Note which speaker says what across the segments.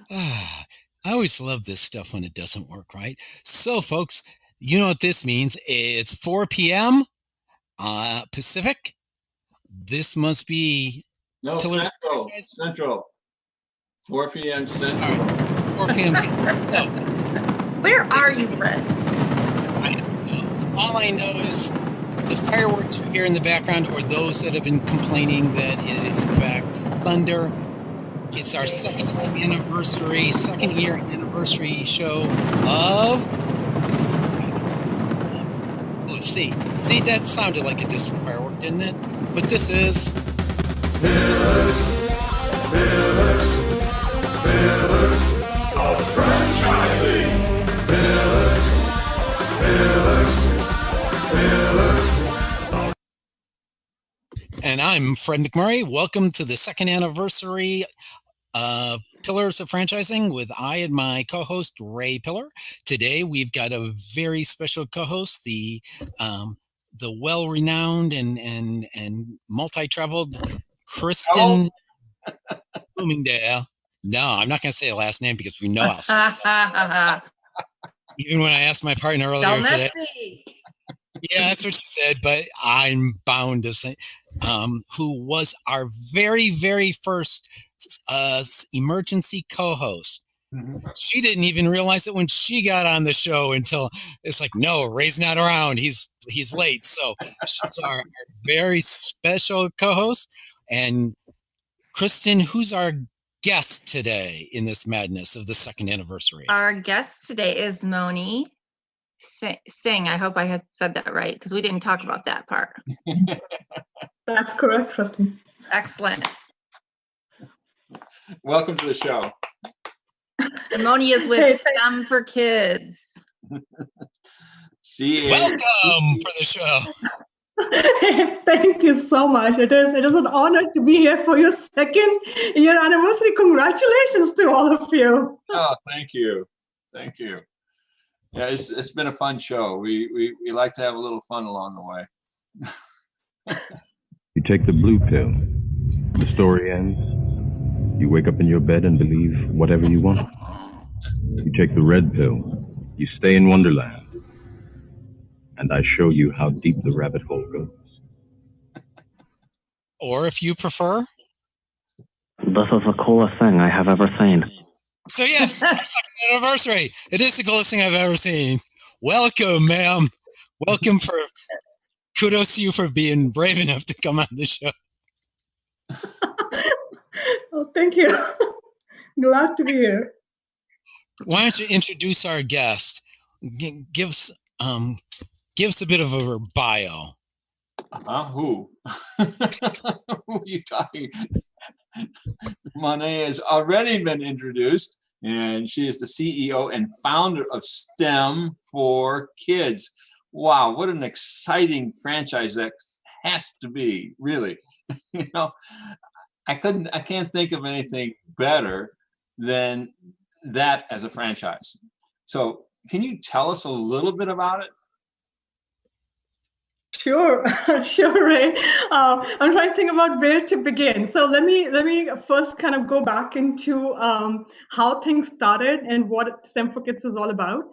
Speaker 1: Ah, I always love this stuff when it doesn't work right. So, folks, you know what this means. It's 4 p.m. Pacific. This must be
Speaker 2: No,
Speaker 1: Pillars
Speaker 2: Central.
Speaker 1: franchise.
Speaker 2: Central. 4 p.m. Central.
Speaker 1: All right, 4 p.m. Oh,
Speaker 3: Where are you, Fred?
Speaker 1: I don't know. All I know is the fireworks you hear in the background, or those that have been complaining that it is in fact thunder. It's our second year anniversary show of. Let's see, that sounded like a distant firework, didn't it? But this is.
Speaker 4: Pillars of franchising. Pillars.
Speaker 1: And I'm Fred McMurray. Welcome to the second anniversary of Pillars of Franchising with I and my co-host Ray Pillar. Today we've got a very special co-host, the well-renowned and multi-traveled Kristin Bloomingdale. No, I'm not going to say the last name because we know how. Even when I asked my partner earlier today. Yeah, that's what you said, but I'm bound to say, who was our very, very first emergency co-host. Mm-hmm. She didn't even realize it when she got on the show until it's like, no, Ray's not around. He's late. So she's our very special co-host. And Kristin, who's our guest today in this madness of the second anniversary?
Speaker 3: Our guest today is Moni. Singh, I hope I had said that right, because we didn't talk about that part.
Speaker 5: That's correct, Kristin.
Speaker 3: Excellent.
Speaker 2: Welcome to the show.
Speaker 3: Moni is with STEM for Kids.
Speaker 1: Welcome for the show.
Speaker 5: Thank you so much. It is an honor to be here for your second year anniversary. Congratulations to all of you.
Speaker 2: Oh, thank you. Thank you. Yeah, it's been a fun show. We like to have a little fun along the way.
Speaker 6: You take the blue pill. The story ends. You wake up in your bed and believe whatever you want. You take the red pill. You stay in Wonderland. And I show you how deep the rabbit hole goes.
Speaker 1: Or if you prefer.
Speaker 7: This is the coolest thing I have ever seen.
Speaker 1: So yes, second anniversary. It is the coolest thing I've ever seen. Welcome, ma'am. Welcome for kudos to you for being brave enough to come on the show.
Speaker 5: Oh, thank you. Glad to be here.
Speaker 1: Why don't you introduce our guest? Give us a bit of a bio.
Speaker 2: Who? Who are you talking? Moni has already been introduced, and she is the CEO and founder of STEM for Kids. Wow, what an exciting franchise that has to be, really. You know, I can't think of anything better than that as a franchise. So can you tell us a little bit about it?
Speaker 5: Sure, Ray. I'm trying to think about where to begin. So let me first kind of go back into how things started and what STEM for Kids is all about.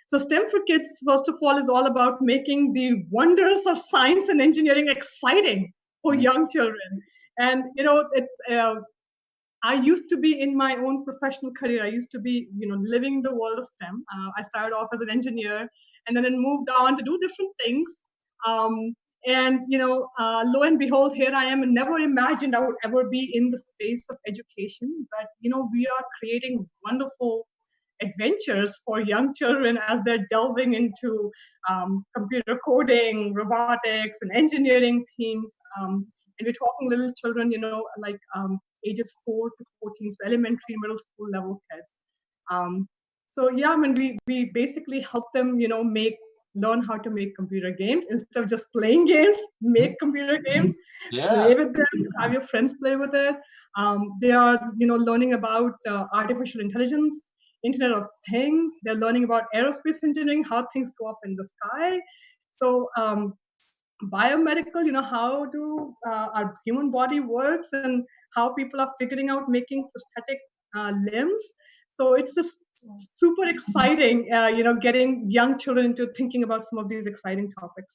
Speaker 5: So STEM for Kids, first of all, is all about making the wonders of science and engineering exciting for young children. And it's I used to be in my own professional career. I used to be living the world of STEM. I started off as an engineer, and then it moved on to do different things. Lo and behold, here I am, and never imagined I would ever be in the space of education. But we are creating wonderful adventures for young children as they're delving into computer coding, robotics, and engineering themes. And we're talking little children, like ages 4 to 14, so elementary, middle school level kids. We basically help them, learn how to make computer games instead of just playing games. Make computer games, play with them, have your friends play with it. They are, learning about artificial intelligence, Internet of Things. They're learning about aerospace engineering, how things go up in the sky. So biomedical, how do our human body works and how people are figuring out making prosthetic limbs. So it's just super exciting, getting young children into thinking about some of these exciting topics.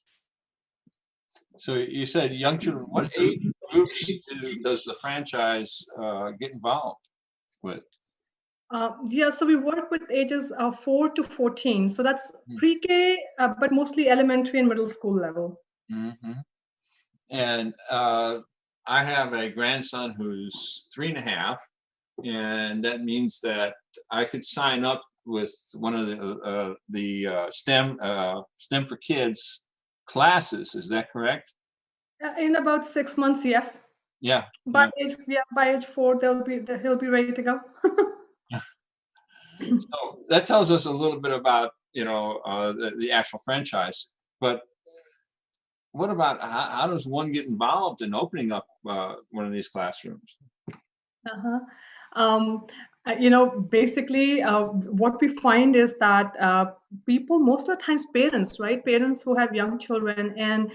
Speaker 2: So you said young children. What age groups does the franchise get involved with?
Speaker 5: So we work with ages 4 to 14. So that's pre-K, but mostly elementary and middle school level.
Speaker 2: Mm-hmm. And I have a grandson who's 3.5, and that means that I could sign up with one of the STEM for Kids classes. Is that correct?
Speaker 5: In about 6 months, yes.
Speaker 2: Yeah.
Speaker 5: By age 4, he'll be ready to go.
Speaker 2: So that tells us a little bit about the actual franchise. But what about how does one get involved in opening up one of these classrooms?
Speaker 5: Basically, what we find is that people, most of the times parents, right? Parents who have young children and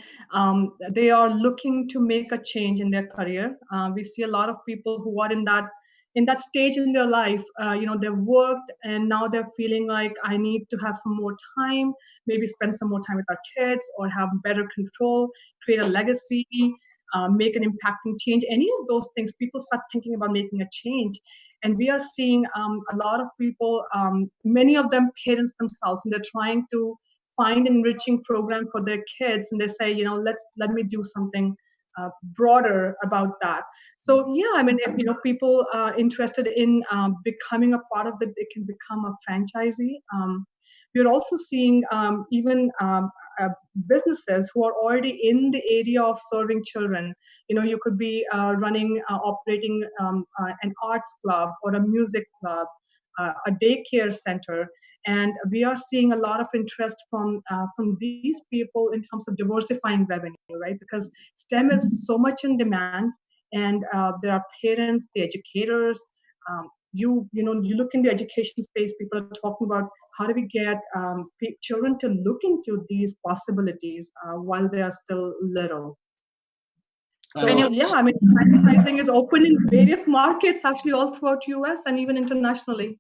Speaker 5: they are looking to make a change in their career. We see a lot of people who are in that stage in their life. They've worked and now they're feeling like I need to have some more time, maybe spend some more time with our kids or have better control, create a legacy, make an impacting change. Any of those things, people start thinking about making a change. And we are seeing a lot of people, many of them parents themselves, and they're trying to find an enriching program for their kids. And they say, let me do something broader about that. So yeah, if people are interested in becoming a part of it, they can become a franchisee. We're also seeing even businesses who are already in the area of serving children. You could be operating an arts club or a music club, a daycare center. And we are seeing a lot of interest from these people in terms of diversifying revenue, right? Because STEM is so much in demand, and there are parents, the educators. You look in the education space, people are talking about how do we get children to look into these possibilities while they are still little. So franchising is open in various markets, actually all throughout US and even internationally.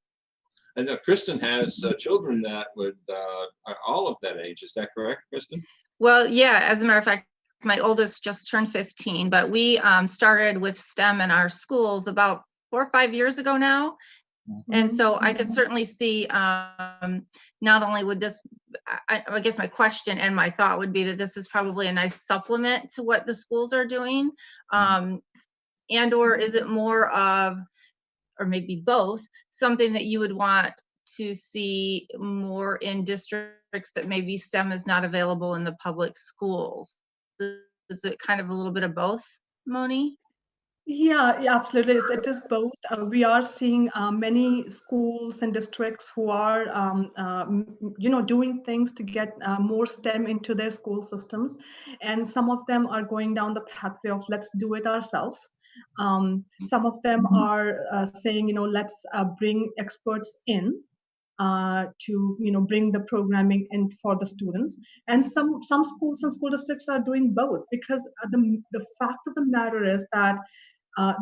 Speaker 2: And Kristin has children that are all of that age. Is that correct, Kristin?
Speaker 3: Well, yeah, as a matter of fact, my oldest just turned 15, but we started with STEM in our schools about 4 or 5 years ago now. Mm-hmm. And so I could certainly see not only would this, I guess my question and my thought would be that this is probably a nice supplement to what the schools are doing. And or is it more of, or maybe both, something that you would want to see more in districts that maybe STEM is not available in the public schools? Is it kind of a little bit of both, Moni?
Speaker 5: Yeah, absolutely. It is both. We are seeing many schools and districts who are, doing things to get more STEM into their school systems. And some of them are going down the pathway of let's do it ourselves. Some of them are saying, let's bring experts in to bring the programming in for the students. And some schools and school districts are doing both, because the fact of the matter is that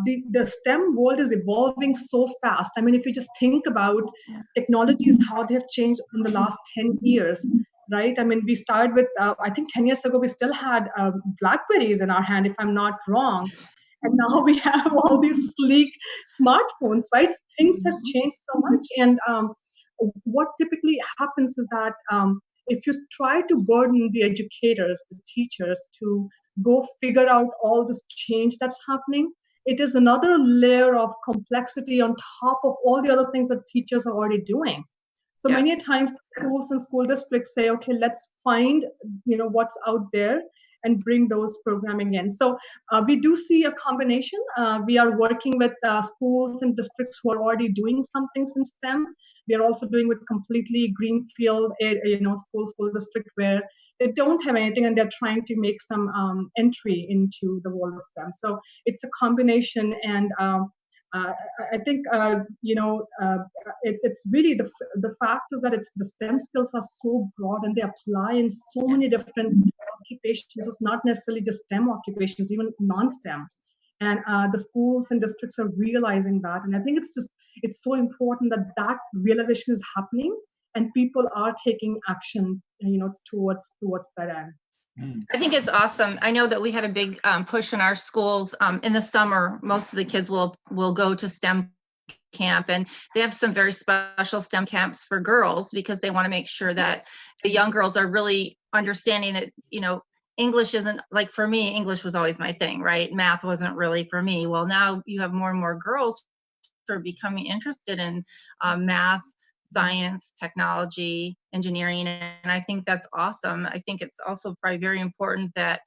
Speaker 5: the STEM world is evolving so fast. If you just think about technologies, how they've changed in the last 10 years, right? We started with, I think 10 years ago, we still had Blackberries in our hand, if I'm not wrong. And now we have all these sleek smartphones, right? Things have changed so much. And what typically happens is that if you try to burden the educators, the teachers, to go figure out all this change that's happening, it is another layer of complexity on top of all the other things that teachers are already doing. So many times schools and school districts say, okay, let's find what's out there and bring those programming in. So we do see a combination. We are working with schools and districts who are already doing some things in STEM. We are also doing with completely greenfield, school district where they don't have anything and they're trying to make some entry into the world of STEM. So it's a combination, and I think it's really the fact is that the STEM skills are so broad and they apply in so many different occupations. It's not necessarily just STEM occupations, even non-STEM. And the schools and districts are realizing that. And I think it's so important that that realization is happening and people are taking action, towards that end.
Speaker 3: I think it's awesome. I know that we had a big push in our schools in the summer. Most of the kids will go to STEM camp, and they have some very special STEM camps for girls because they want to make sure that the young girls are really understanding that, English isn't, like, for me, English was always my thing, right? Math wasn't really for me. Well, now you have more and more girls who are becoming interested in math, science, technology, engineering, and I think that's awesome. I think it's also probably very important that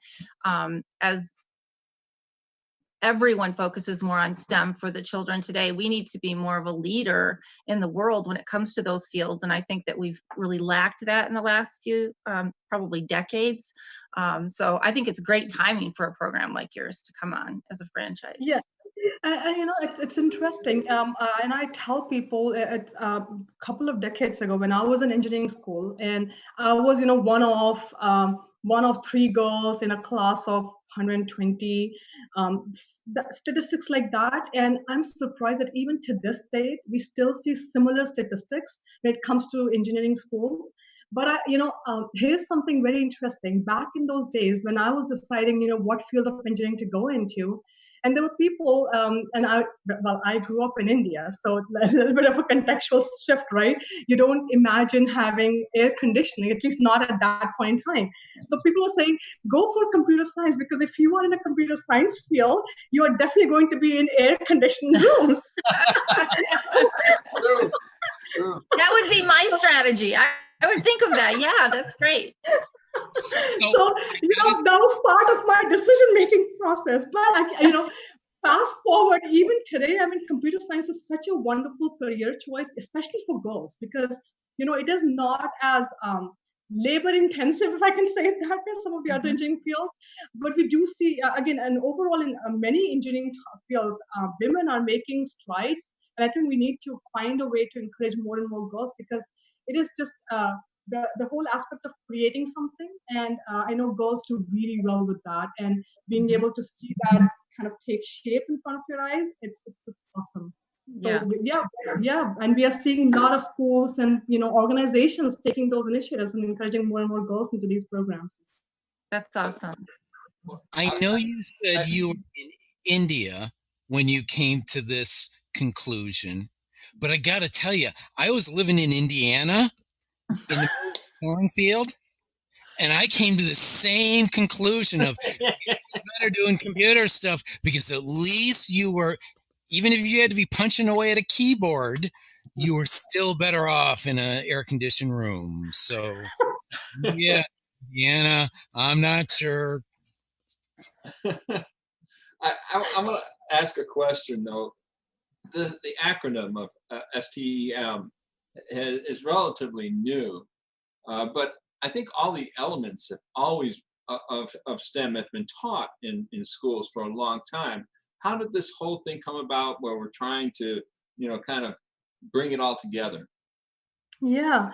Speaker 3: as everyone focuses more on STEM for the children today, we need to be more of a leader in the world when it comes to those fields. And I think that we've really lacked that in the last few, probably decades. So I think it's great timing for a program like yours to come on as a franchise.
Speaker 5: Yeah. And it's interesting. And I tell people a couple of decades ago when I was in engineering school, and I was, one of 3 girls in a class of 120, statistics like that. And I'm surprised that even to this day, we still see similar statistics when it comes to engineering schools. But here's something very interesting. Back in those days, when I was deciding, what field of engineering to go into, and there were people, I grew up in India, so a little bit of a contextual shift, right? You don't imagine having air conditioning, at least not at that point in time. So people were saying, go for computer science, because if you are in a computer science field, you are definitely going to be in air-conditioned rooms.
Speaker 2: True.
Speaker 3: That would be my strategy. I would think of that. Yeah, that's great.
Speaker 5: So that was part of my decision-making process. But fast forward, even today, computer science is such a wonderful career choice, especially for girls, because it is not as labor-intensive, if I can say it that way, some of the other engineering fields. But we do see again, and overall in many engineering fields, women are making strides, and I think we need to find a way to encourage more and more girls, because it is just the whole aspect of creating something, and I know girls do really well with that, and being able to see that kind of take shape in front of your eyes, it's just awesome.
Speaker 3: Yeah.
Speaker 5: So, yeah, and we are seeing a lot of schools and organizations taking those initiatives and encouraging more and more girls into these programs.
Speaker 3: That's awesome.
Speaker 1: I know you said you were in India when you came to this conclusion, but I got to tell you, I was living in Indiana in the cornfield, and I came to the same conclusion of it's better doing computer stuff, because at least you were, even if you had to be punching away at a keyboard, you were still better off in an air-conditioned room. So, yeah, Indiana, I'm not sure.
Speaker 2: I'm going to ask a question, though. The acronym of STEM is relatively new, but I think all the elements have always of STEM have been taught in schools for a long time. How did this whole thing come about, where we're trying to, kind of bring it all together?
Speaker 5: Yeah,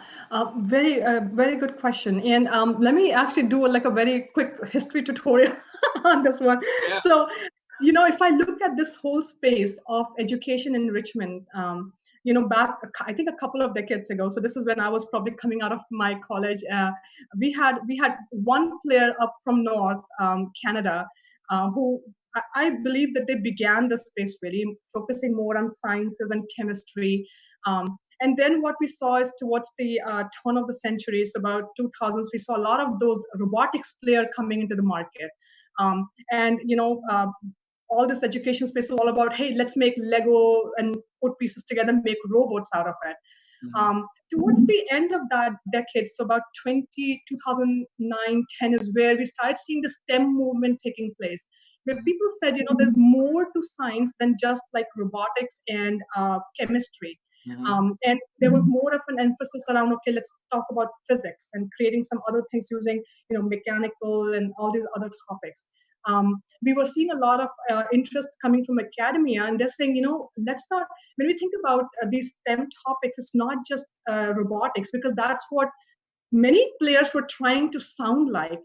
Speaker 5: very good question. And let me actually do a very quick history tutorial on this one.
Speaker 2: Yeah.
Speaker 5: So, if I look at this whole space of education enrichment, back, I think a couple of decades ago, so this is when I was probably coming out of my college, we had one player up from North Canada who I believe that they began the space really focusing more on sciences and chemistry. And then what we saw is towards the turn of the century, so about 2000s, we saw a lot of those robotics players coming into the market. All this education space is all about, hey, let's make Lego and put pieces together and make robots out of it. Towards the end of that decade, so about 2009, 10 is where we started seeing the STEM movement taking place, where people said, there's more to science than just like robotics and chemistry. And there was more of an emphasis around, okay, let's talk about physics and creating some other things using, mechanical and all these other topics. We were seeing a lot of interest coming from academia, and they're saying, let's not, when we think about these STEM topics, it's not just robotics, because that's what many players were trying to sound like.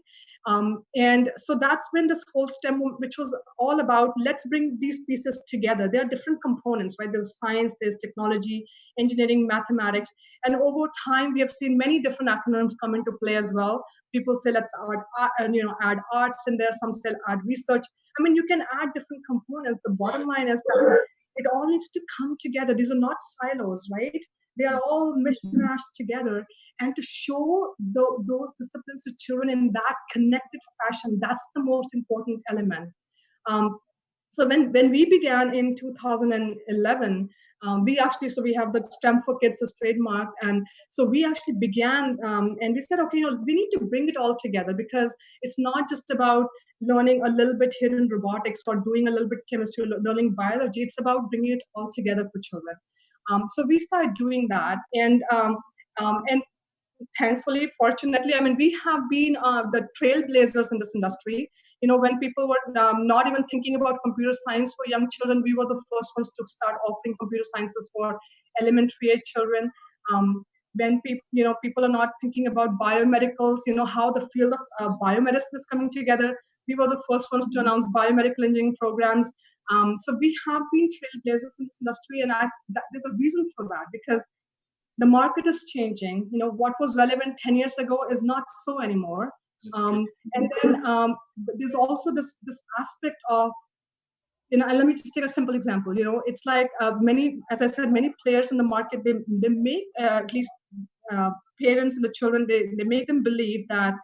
Speaker 5: And so that's when this whole STEM, which was all about, let's bring these pieces together. There are different components, right? There's science, there's technology, engineering, mathematics. And over time, we have seen many different acronyms come into play as well. People say, let's add arts in there. Some say add research. I mean, you can add different components. The bottom line is that it all needs to come together. These are not silos, right? They are all mishmashed together. And to show those disciplines to children in that connected fashion, that's the most important element. So when we began in 2011, we have the STEM for Kids as trademark. And so we actually began and we said, okay, we need to bring it all together, because it's not just about learning a little bit here in robotics or doing a little bit chemistry, learning biology. It's about bringing it all together for children. So we started doing that. And thankfully, fortunately, I mean, we have been the trailblazers in this industry. When people were not even thinking about computer science for young children, we were the first ones to start offering computer sciences for elementary age children. When people are not thinking about biomedicals, how the field of biomedicine is coming together, we were the first ones to announce biomedical engineering programs. So we have been trailblazers in this industry, and there's a reason for that, because the market is changing. What was relevant 10 years ago is not so anymore. And then there's also this aspect of, let me just take a simple example. It's like many players in the market, they make at least parents and the children, they make them believe that,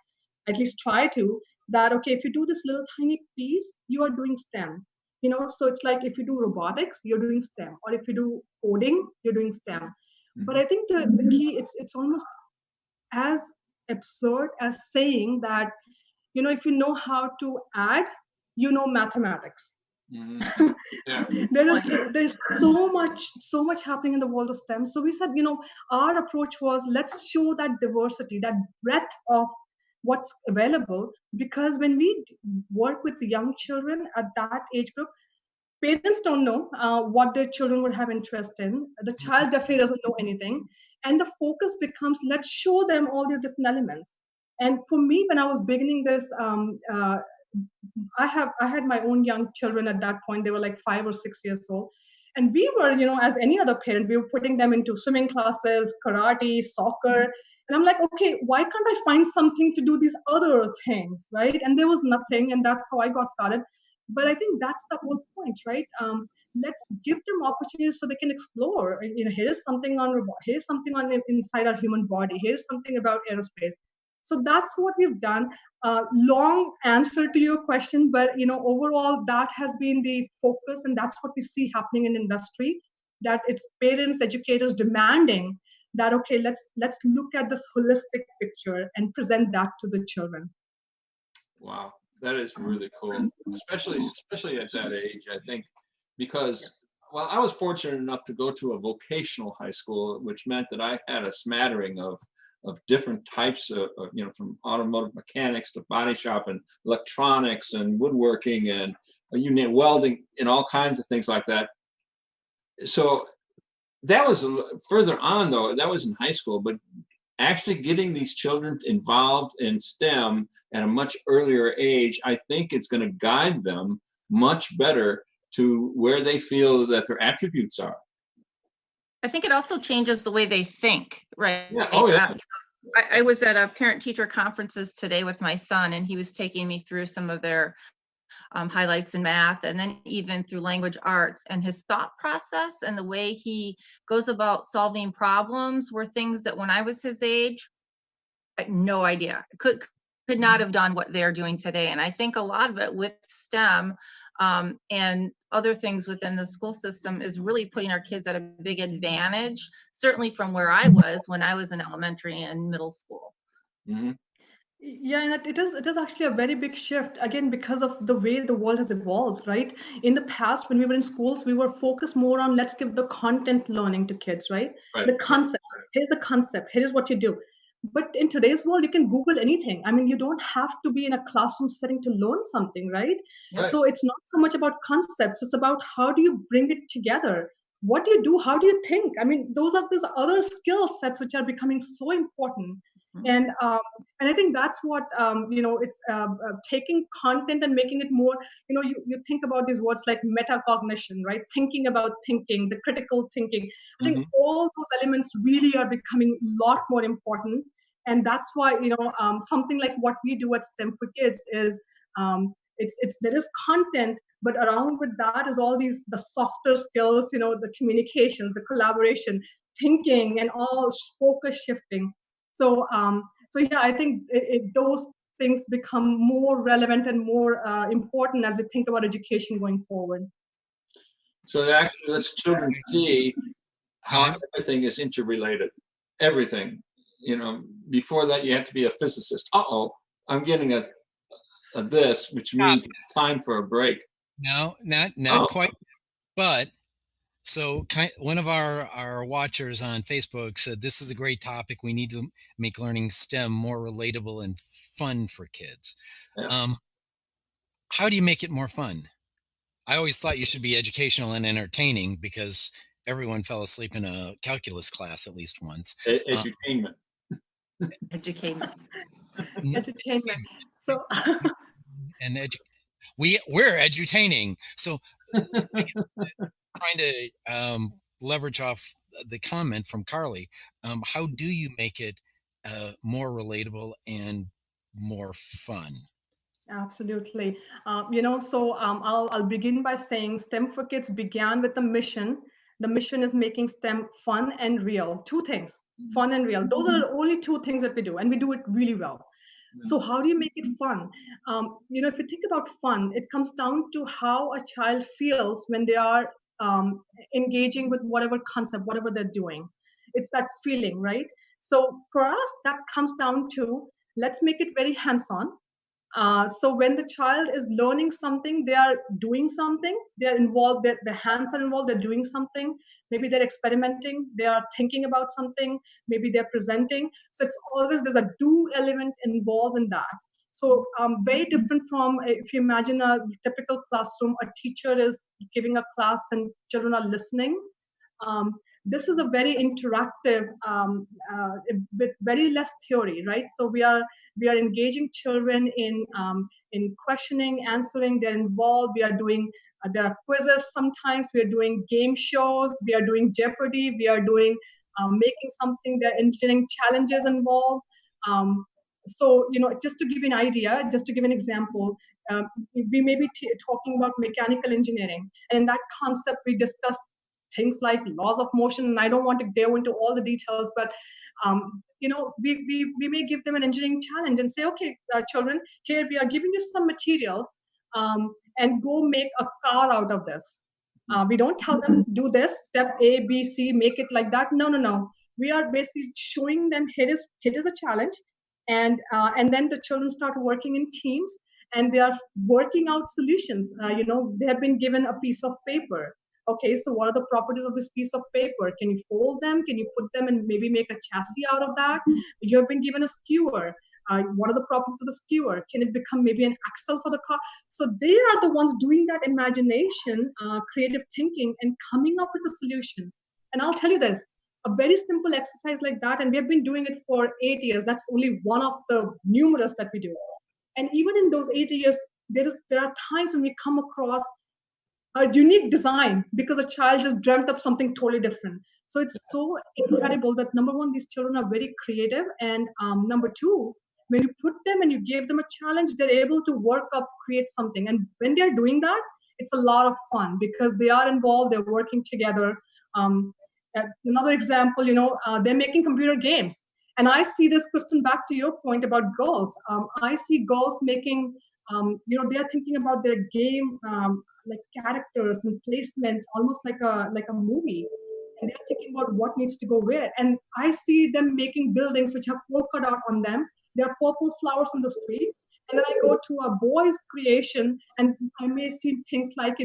Speaker 5: at least try to, that, okay, if you do this little tiny piece, you are doing STEM. So it's like, if you do robotics, you're doing STEM, or if you do coding, you're doing STEM. But I think the key, it's almost as absurd as saying that, if you know how to add, mathematics.
Speaker 2: Mm-hmm. Yeah.
Speaker 5: There's so much happening in the world of STEM. So we said, our approach was, let's show that diversity, that breadth of what's available, because when we work with the young children at that age group, parents don't know what their children would have interest in. The child definitely doesn't know anything. And the focus becomes, let's show them all these different elements. And for me, when I was beginning this, I had my own young children at that point. They were like 5 or 6 years old. And we were, as any other parent, we were putting them into swimming classes, karate, soccer. And I'm like, okay, why can't I find something to do these other things, right? And there was nothing. And that's how I got started. But I think that's the whole point, right? Let's give them opportunities so they can explore. Here's something on robot. Here's something on inside our human body. Here's something about aerospace. So that's what we've done. Long answer to your question, but overall that has been the focus, and that's what we see happening in industry. That it's parents, educators demanding that, okay, let's look at this holistic picture and present that to the children.
Speaker 2: Wow. That is really cool, especially at that age, I think, because, well, I was fortunate enough to go to a vocational high school, which meant that I had a smattering of different types of, from automotive mechanics to body shop and electronics and woodworking and welding and all kinds of things like that. So that was further on, though. That was in high school, but actually getting these children involved in STEM at a much earlier age, I think it's going to guide them much better to where they feel that their attributes are.
Speaker 3: I think it also changes the way they think, right?
Speaker 2: Yeah. Oh, yeah.
Speaker 3: I was at a parent-teacher conferences today with my son, and he was taking me through some of their highlights in math, and then even through language arts, and his thought process and the way he goes about solving problems were things that when I was his age, I had no idea, could not have done what they're doing today. And I think a lot of it with STEM and other things within the school system is really putting our kids at a big advantage, certainly from where I was when I was in elementary and middle school.
Speaker 2: Mm-hmm.
Speaker 5: Yeah, and it is actually a very big shift, again, because of the way the world has evolved, right? In the past, when we were in schools, we were focused more on, let's give the content learning to kids, right? The concept. Here's the concept. Here's what you do. But in today's world, you can Google anything. I mean, you don't have to be in a classroom setting to learn something, right? So it's not so much about concepts. It's about how do you bring it together? What do you do? How do you think? I mean, those are those other skill sets which are becoming so important. And I think that's what it's taking content and making it more. You think about these words like metacognition, right? Thinking about thinking, the critical thinking. I think all those elements really are becoming a lot more important, and that's why something like what we do at STEM for Kids is there is content, but around with that is all the softer skills, the communications, the collaboration, thinking, and all focus shifting. So yeah, I think those things become more relevant and more important as we think about education going forward.
Speaker 2: So it actually lets children see how everything is interrelated. Everything. Before that, you have to be a physicist. I'm getting a this, which means it's time for a break.
Speaker 1: No, not quite. But so one of our watchers on Facebook said, this is a great topic. We need to make learning STEM more relatable and fun for kids.
Speaker 2: Yeah.
Speaker 1: How do you make it more fun? I always thought you should be educational and entertaining because everyone fell asleep in a calculus class at least once.
Speaker 2: Edutainment.
Speaker 3: Education.
Speaker 5: Entertainment. So
Speaker 1: and we're edutaining. So trying to leverage off the comment from Carly, how do you make it more relatable and more fun?
Speaker 5: Absolutely. I'll begin by saying STEM for Kids began with a mission. The mission is making STEM fun and real. Two things, fun and real. Those are the only two things that we do, and we do it really well. So how do you make it fun? If you think about fun, it comes down to how a child feels when they are engaging with whatever concept, whatever they're doing. It's that feeling, right? So for us, that comes down to, let's make it very hands-on. So when the child is learning something, they are doing something, they're involved, their hands are involved, they're doing something. Maybe they're experimenting, they are thinking about something, maybe they're presenting. So it's always, there's a do element involved in that. So very different from, if you imagine a typical classroom, a teacher is giving a class and children are listening. This is a very interactive, with very less theory, right? So we are engaging children in questioning, answering. They're involved. We are doing there are quizzes sometimes. We are doing game shows. We are doing Jeopardy. We are doing making something. There are engineering challenges involved. So just to give you an idea, just to give an example, we may be talking about mechanical engineering, and in that concept we discussed things like laws of motion, and I don't want to go into all the details, but we may give them an engineering challenge and say, okay, children, here we are giving you some materials, and go make a car out of this. We don't tell them do this step A, B, C, make it like that. No. We are basically showing them here is a challenge, and then the children start working in teams, and they are working out solutions. They have been given a piece of paper. Okay, so what are the properties of this piece of paper? Can you fold them? Can you put them and maybe make a chassis out of that? You have been given a skewer. What are the properties of the skewer? Can it become maybe an axle for the car? So they are the ones doing that imagination, creative thinking, and coming up with a solution. And I'll tell you this, a very simple exercise like that, and we have been doing it for 8 years. That's only one of the numerous that we do. And even in those 8 years, there are times when we come across a unique design because a child just dreamt up something totally different. So it's so incredible that number one, these children are very creative, and number two, when you put them and you give them a challenge, they're able to work up, create something. And when they're doing that, it's a lot of fun because they are involved, they're working together. Another example, they're making computer games. And I see this, Kristin, back to your point about girls. I see girls making, they're thinking about their game, like characters and placement, almost like a movie. And they're thinking about what needs to go where. And I see them making buildings which have polka dot on them. There are purple flowers on the street. And then I go to a boy's creation, and I may see things like,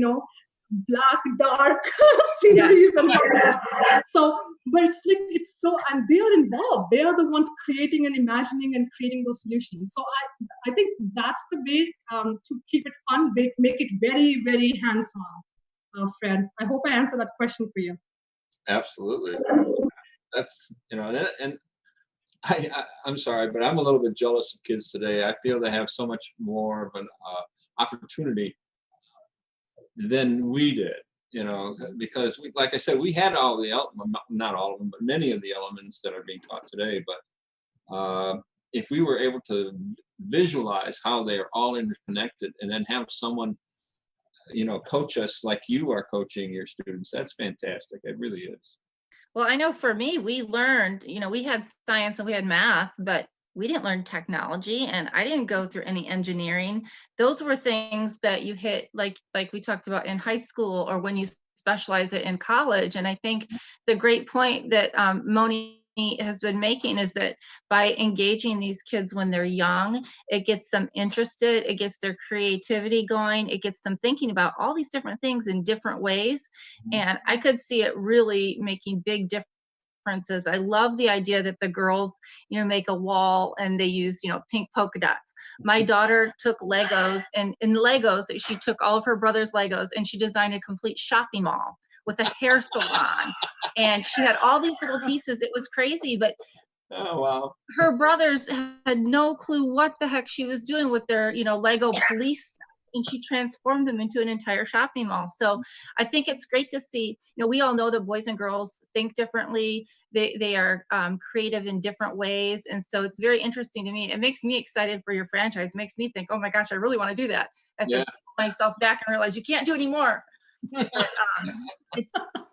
Speaker 5: black, dark sceneries and whatnot. So, but it's so, and they are involved. They are the ones creating and imagining and creating those solutions. So I think that's the way to keep it fun, make it very, very hands-on. Fred, I hope I answered that question for you.
Speaker 2: Absolutely. That's, and I'm sorry, but I'm a little bit jealous of kids today. I feel they have so much more of an opportunity than we did, because like I said, we had all the not all of them, but many of the elements that are being taught today. But if we were able to visualize how they are all interconnected and then have someone, coach us like you are coaching your students, that's fantastic. It really is.
Speaker 3: Well, I know for me, we learned, we had science and we had math, but we didn't learn technology, and I didn't go through any engineering. Those were things that you hit, like we talked about in high school, or when you specialize it in college. And I think the great point that Moni has been making is that by engaging these kids when they're young, it gets them interested, it gets their creativity going, it gets them thinking about all these different things in different ways. And I could see it really making big differences. I love the idea that the girls, make a wall and they use, pink polka dots. My daughter took Legos, and in Legos, she took all of her brother's Legos and she designed a complete shopping mall with a hair salon, and she had all these little pieces. It was crazy, but
Speaker 2: oh wow,
Speaker 3: her brothers had no clue what the heck she was doing with their, Lego police, and she transformed them into an entire shopping mall. So I think it's great to see, we all know that boys and girls think differently. They are creative in different ways. And so it's very interesting to me. It makes me excited for your franchise. It makes me think, oh my gosh, I really want to do that. I have to pull myself back and realize you can't do anymore. But, it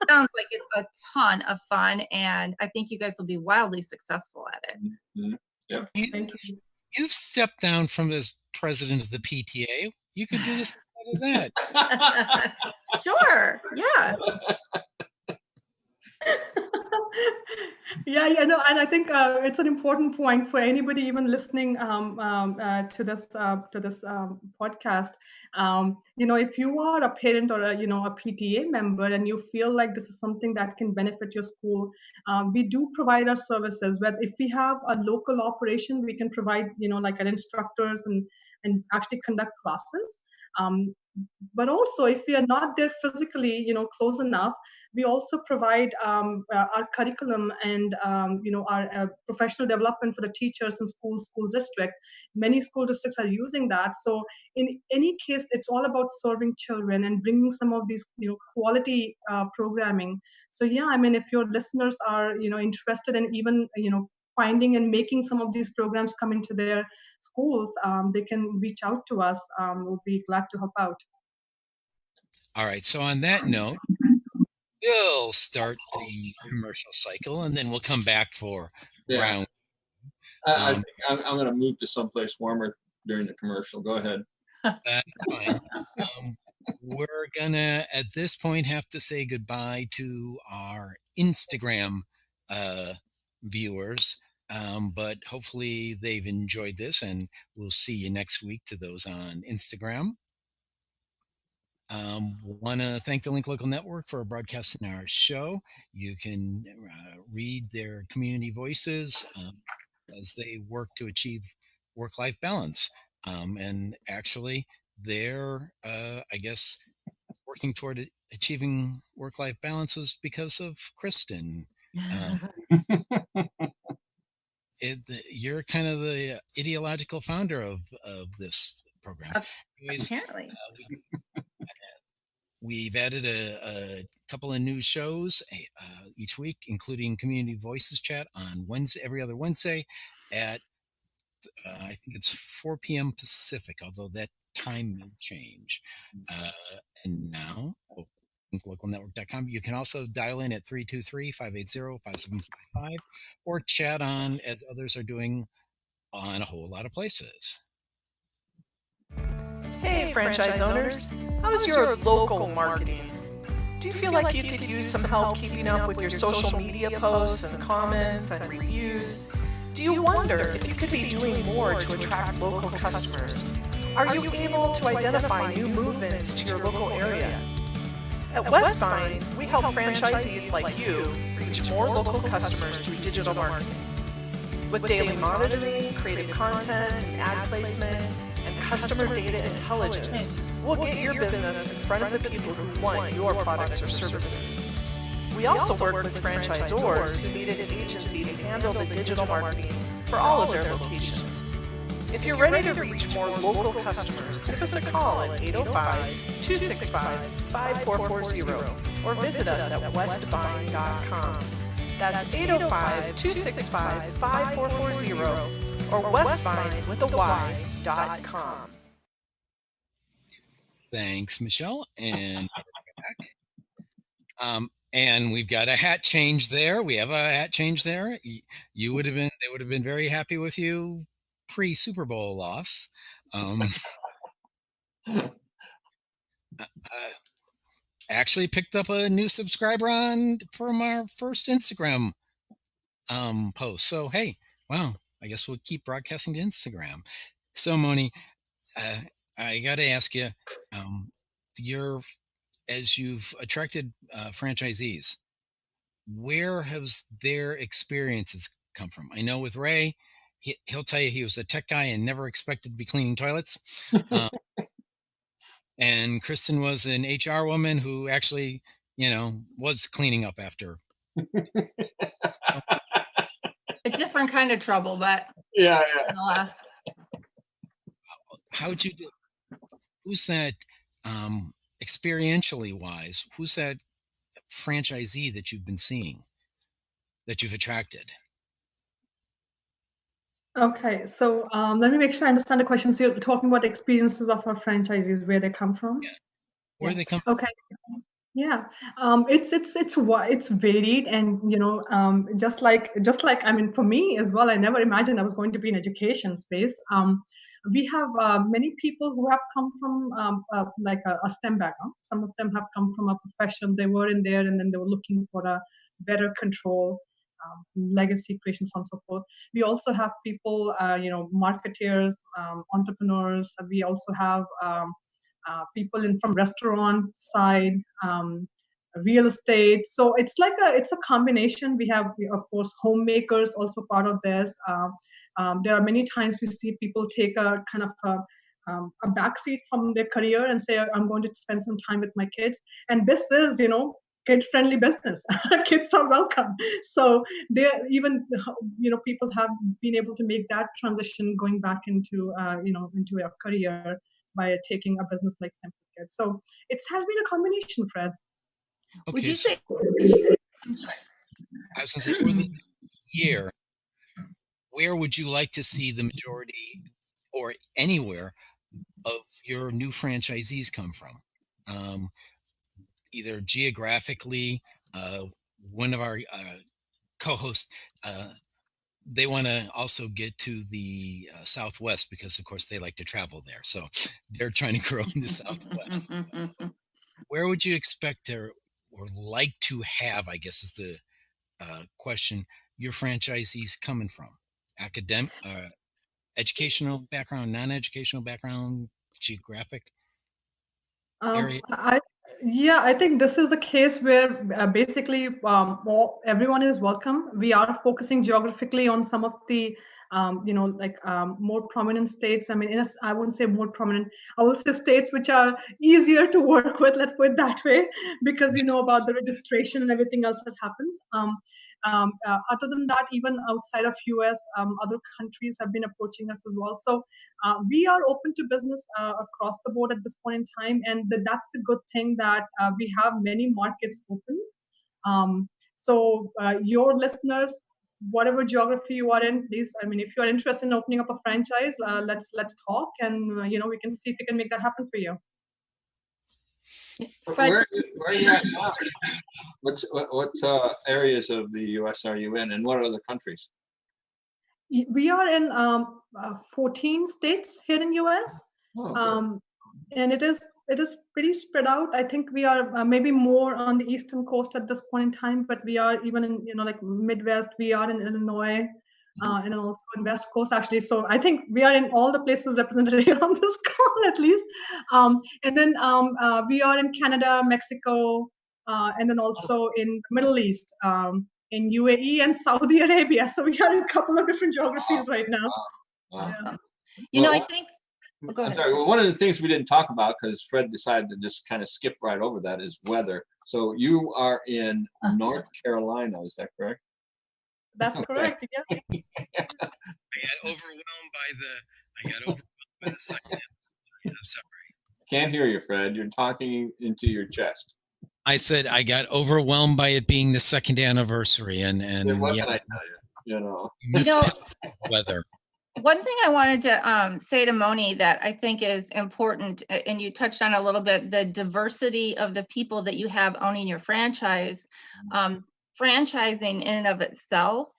Speaker 3: sounds like it's a ton of fun, and I think you guys will be wildly successful at it.
Speaker 2: Mm-hmm. Yep.
Speaker 1: You've stepped down from as president of the PTA. You could do this instead of that.
Speaker 3: Sure. Yeah.
Speaker 5: Yeah, no, and I think it's an important point for anybody even listening to this podcast. If you are a parent or a PTA member and you feel like this is something that can benefit your school, we do provide our services. But if we have a local operation, we can provide like our instructors and actually conduct classes. But also, if we are not there physically, close enough, we also provide our curriculum and our professional development for the teachers in school district. Many school districts are using that. So in any case, it's all about serving children and bringing some of these quality programming. So yeah, I mean, if your listeners are interested in even finding and making some of these programs come into their schools, they can reach out to us. We'll be glad to help out.
Speaker 1: All right. So on that note, we'll start the commercial cycle, and then we'll come back for round.
Speaker 2: I think I'm going to move to someplace warmer during the commercial. Go ahead.
Speaker 1: That's fine. We're going to, at this point, have to say goodbye to our Instagram viewers. But hopefully they've enjoyed this, and we'll see you next week to those on Instagram. Want to thank the Link Local Network for broadcasting our show. You can read their community voices as they work to achieve work-life balance. And actually, they're, I guess, working toward achieving work-life balance was because of Kristin. You're kind of the ideological founder of this program. Anyways,
Speaker 3: apparently.
Speaker 1: We've added a couple of new shows each week, including Community Voices Chat on Wednesday, every other Wednesday at, I think it's 4 p.m. Pacific, although that time may change. And now, localnetwork.com. You can also dial in at 323-580-5755 or chat on, as others are doing, on a whole lot of places.
Speaker 8: Hey, franchise owners, how's your local marketing? Do you feel like you could use some help keeping up with your social media posts and comments and reviews? Do you wonder if you could be doing more to attract local customers? Are you able to identify new movements to your local area? At Westvyne, we help franchisees like you reach more local customers through digital marketing. With daily monitoring, creative content, and ad placement, and customer data intelligence, we'll get your business in front of the people who want your products or services. We also work with franchisors who need an agency to handle the digital marketing for all of their locations. If you're ready to reach more local customers, give us a call at 805-265-5440 or visit us at westvyne.com. That's 805-265-5440 or westvyne with a y.com.
Speaker 1: Thanks, Michelle. And back. And we've got a hat change there. We have a hat change there. They would have been very happy with you pre-Super Bowl loss. Actually picked up a new subscriber from our first Instagram post. So hey, wow, I guess we'll keep broadcasting to Instagram. So Moni, I got to ask you, as you've attracted franchisees, where has their experiences come from? I know with Ray, he'll tell you he was a tech guy and never expected to be cleaning toilets. And Kristin was an HR woman who actually, was cleaning up after.
Speaker 3: A different kind of trouble, but
Speaker 2: Yeah.
Speaker 3: nonetheless.
Speaker 1: How would you do? Who's that, experientially wise, who's that franchisee that you've been seeing, that you've attracted?
Speaker 5: Okay, so let me make sure I understand the question. So you're talking about experiences of our franchisees, where they come from?
Speaker 1: Yeah. Where they come
Speaker 5: Okay. Yeah, it's varied, and just like I mean, for me as well, I never imagined I was going to be in education space. We have many people who have come from like a STEM background. Some of them have come from a profession. They were in there, and then they were looking for a better control, legacy creation, so on and so forth. We also have people, marketeers, entrepreneurs. We also have people from restaurant side, real estate. So it's a combination. We have, of course, homemakers also part of this. There are many times we see people take a kind of a backseat from their career and say, I'm going to spend some time with my kids. And this is, kid-friendly business. Kids are welcome. So even people have been able to make that transition, going back into into a career by taking a business like STEM for Kids. So it has been a combination, Fred.
Speaker 1: Okay,
Speaker 3: Would you say?
Speaker 1: I was going to say, over the year, where would you like to see the majority, or anywhere, of your new franchisees come from? Either geographically, one of our co-hosts, they want to also get to the Southwest because, of course, they like to travel there. So they're trying to grow in the Southwest. Where would you expect or like to have, I guess is the question, your franchisees coming from? Academic, educational background, non-educational background, geographic area?
Speaker 5: I think this is the case where basically everyone is welcome. We are focusing geographically on some of the more prominent states. I mean, I wouldn't say more prominent. I will say states which are easier to work with. Let's put it that way, because you know about the registration and everything else that happens. Other than that, even outside of US, other countries have been approaching us as well. So we are open to business across the board at this point in time, and that's the good thing that we have many markets open. So your listeners, whatever geography you are in, please, I mean, if you are interested in opening up a franchise, let's talk, and we can see if we can make that happen for you.
Speaker 2: Where are you at now? What areas of the U.S. are you in, and what other countries?
Speaker 5: We are in 14 states here in U.S. And it is pretty spread out. I think we are maybe more on the eastern coast at this point in time, but we are even in like Midwest. We are in Illinois, and also in West Coast actually. So I think we are in all the places represented here on this call at least. And then we are in Canada, Mexico, and then also in the Middle East, in UAE and Saudi Arabia. So we are in a couple of different geographies right now.
Speaker 3: Awesome.
Speaker 5: Yeah.
Speaker 3: I think Go
Speaker 2: I'm
Speaker 3: ahead.
Speaker 2: sorry. Well, one of the things we didn't talk about, because Fred decided to just kind of skip right over that, is weather. So you are in North Carolina, is that correct?
Speaker 5: That's correct. Yeah.
Speaker 1: I got overwhelmed by the second. I'm sorry.
Speaker 2: Can't hear you, Fred. You're talking into your chest.
Speaker 1: I said I got overwhelmed by it being the second anniversary, and
Speaker 2: What
Speaker 1: yeah,
Speaker 2: can I tell you? You know.
Speaker 1: weather.
Speaker 3: One thing I wanted to say to Moni that I think is important, and you touched on a little bit, the diversity of the people that you have owning your franchise. Franchising in and of itself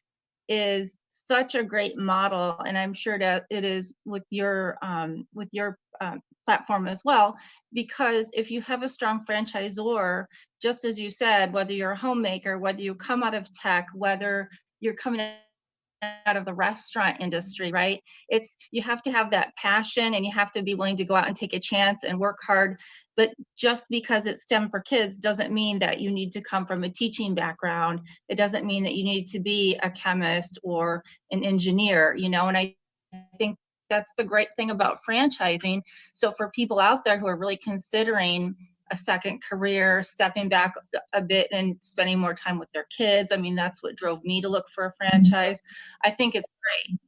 Speaker 3: is such a great model, and I'm sure that it is with your platform as well, because if you have a strong franchisor, just as you said, whether you're a homemaker, whether you come out of tech, whether you're coming out of the restaurant industry, right? You have to have that passion, and you have to be willing to go out and take a chance and work hard. But just because it's STEM for kids doesn't mean that you need to come from a teaching background. It doesn't mean that you need to be a chemist or an engineer, and I think that's the great thing about franchising. So for people out there who are really considering a second career, stepping back a bit and spending more time with their kids, I mean, that's what drove me to look for a franchise. I think it's great.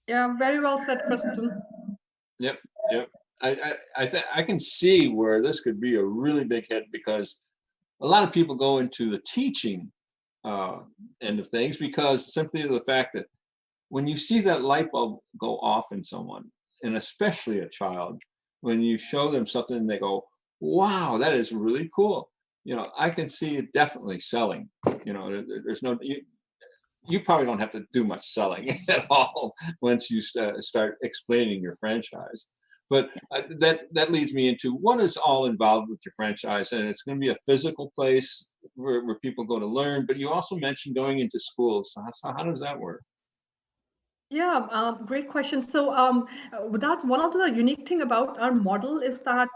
Speaker 5: Yeah, very well said, Kristin.
Speaker 2: Yep. I can see where this could be a really big hit, because a lot of people go into the teaching end of things because simply the fact that when you see that light bulb go off in someone, and especially a child, when you show them something and they go, wow, that is really cool. I can see it definitely selling. There's no, you probably don't have to do much selling at all once you start explaining your franchise. But that leads me into what is all involved with your franchise. And it's going to be a physical place where people go to learn, but you also mentioned going into schools. So how does that work?
Speaker 5: Yeah, great question. So that's one of the unique thing about our model is that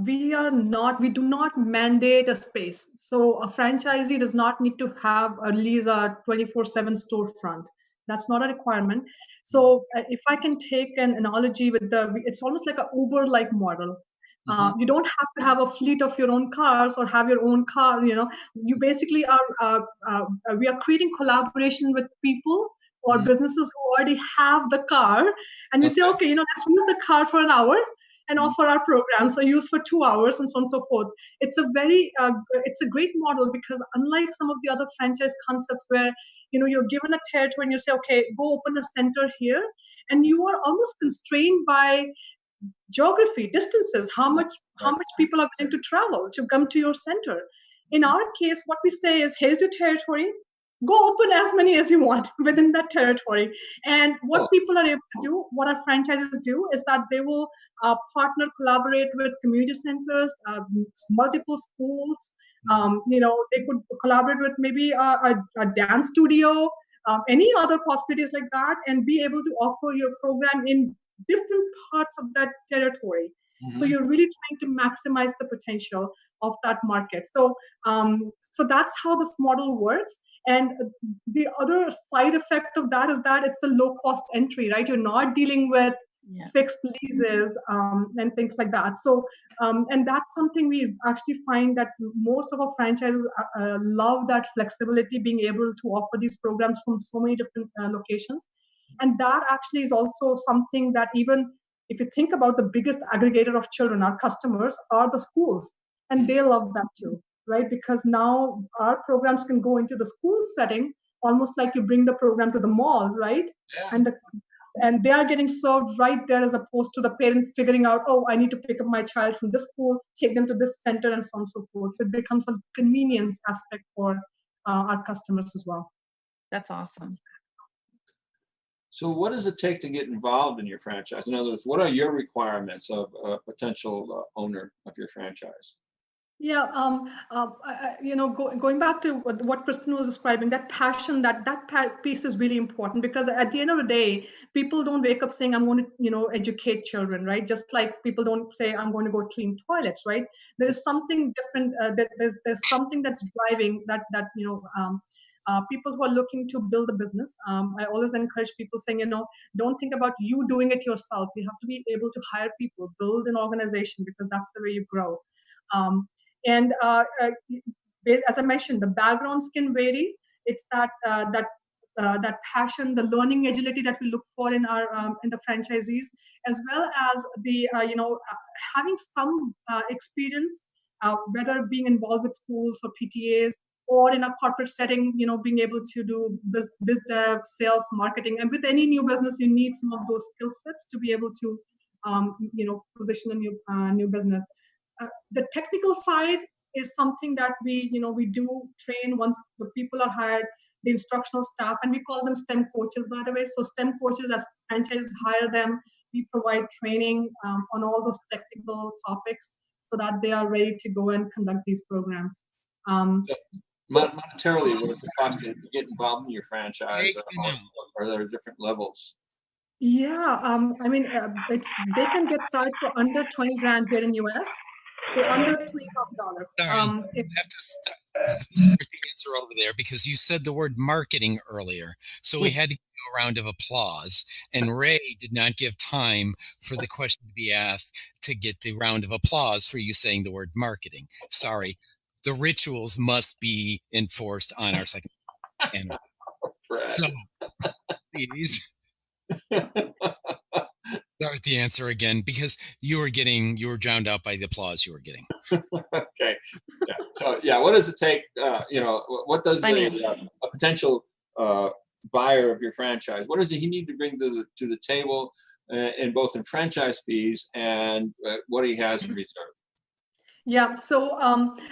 Speaker 5: we do not mandate a space. So a franchisee does not need to have at least a 24/7 storefront. That's not a requirement. So if I can take an analogy it's almost like an Uber-like model. You don't have to have a fleet of your own cars or have your own car. You basically we are creating collaboration with people or businesses who already have the car, and we say, okay, let's use the car for an hour and offer our programs, or use for 2 hours, and so on and so forth. It's a great model, because unlike some of the other franchise concepts where you're given a territory and you say, okay, go open a center here, and you are almost constrained by geography, distances, how much people are willing to travel to come to your center. In our case, what we say is, here's your territory, go open as many as you want within that territory. And what people are able to do, what our franchises do, is that they will collaborate with community centers, multiple schools. They could collaborate with maybe a dance studio, any other possibilities like that, and be able to offer your program in different parts of that territory. So you're really trying to maximize the potential of that market. So that's how this model works. And the other side effect of that is that it's a low cost entry, right? You're not dealing with fixed leases and things like that. So, and that's something we actually find that most of our franchises love, that flexibility, being able to offer these programs from so many different locations. And that actually is also something that, even if you think about, the biggest aggregator of children, our customers, are the schools. And they love that too, right? Because now our programs can go into the school setting, almost like you bring the program to the mall, right? Yeah. And they are getting served right there, as opposed to the parent figuring out, oh, I need to pick up my child from this school, take them to this center, and so on and so forth. So it becomes a convenience aspect for our customers as well.
Speaker 3: That's awesome.
Speaker 2: So what does it take to get involved in your franchise? In other words, what are your requirements of a potential owner of your franchise?
Speaker 5: Yeah, going back to what Kristin was describing, that passion, that piece is really important, because at the end of the day, people don't wake up saying, I'm going to, educate children, right? Just like people don't say, I'm going to go clean toilets, right? There is something different. There's something that's driving that people who are looking to build a business. I always encourage people saying, don't think about you doing it yourself. You have to be able to hire people, build an organization, because that's the way you grow. And as I mentioned, the backgrounds can vary. It's that passion, the learning agility that we look for in the franchisees, as well as the having some experience, whether being involved with schools or PTAs, or in a corporate setting, being able to do biz dev, sales, marketing. And with any new business, you need some of those skill sets to be able to position a new business. The technical side is something that we do train once the people are hired, the instructional staff, and we call them STEM coaches, by the way. So STEM coaches, as franchises hire them, we provide training on all those technical topics so that they are ready to go and conduct these programs.
Speaker 2: Monetarily, what is the cost to get involved in your franchise? Are there different levels?
Speaker 5: Yeah, they can get started for under 20 grand here in US. So under $20,000.
Speaker 1: Sorry, I have to start the answer over there because you said the word marketing earlier. So we had to give you a round of applause. And Ray did not give time for the question to be asked to get the round of applause for you saying the word marketing. Sorry. The rituals must be enforced on our second. And so, please. Start the answer again because you were drowned out by the applause you were getting.
Speaker 2: Okay. Yeah. So what does it take? What does a potential buyer of your franchise? What does he need to bring to the table in both in franchise fees and what he has in reserve?
Speaker 5: Yeah, so